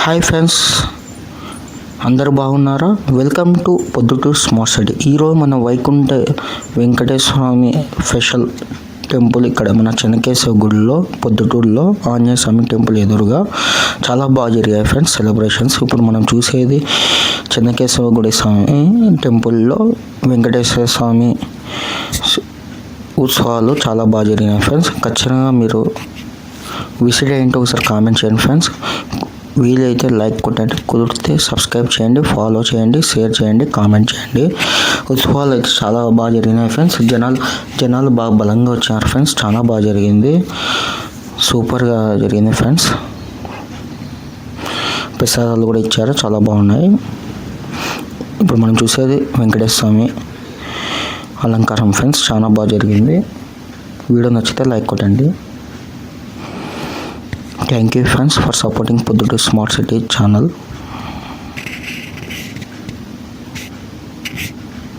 Hi friends, అందరు బాగున్నారా? Welcome to Proddatur smart city. ఈరోజు మన వైకుంఠ వెంకటేశ్వర స్వామి స్పెషల్ టెంపుల్ ఇక్కడ మన చెన్నకేశవ గుడిలో పొద్దుటూరులో ఆంజనేయ స్వామి టెంపుల్ ఎదురుగా చాలా బాగా జరిగాయి ఫ్రెండ్స్ సెలబ్రేషన్స్. ఇప్పుడు మనం చూసేది చెన్నకేశవ గుడి స్వామి టెంపుల్లో వెంకటేశ్వర స్వామి ఉత్సవాలు చాలా బాగా జరిగినాయి ఫ్రెండ్స్. ఖచ్చితంగా మీరు విజిట్ అయ్యింటే ఒకసారి కామెంట్ చేయండి ఫ్రెండ్స్. వీలైతే లైక్ కొట్టండి, కుదిరితే సబ్స్క్రైబ్ చేయండి, ఫాలో చేయండి, షేర్ చేయండి, కామెంట్ చేయండి. ఉత్సవాలు అయితే చాలా బాగా జరిగినాయి ఫ్రెండ్స్. జనాలు బాగా బలంగా వచ్చారు ఫ్రెండ్స్. చాలా బాగా జరిగింది, సూపర్గా జరిగింది ఫ్రెండ్స్. ప్రసాదాలు కూడా ఇచ్చారు, చాలా బాగున్నాయి. ఇప్పుడు మనం చూసేది వెంకటేశ్వర స్వామి అలంకారం ఫ్రెండ్స్. చాలా బాగా జరిగింది. వీడియో నచ్చితే లైక్ కొట్టండి. Thank you friends for supporting Poddutooru Smart City channel.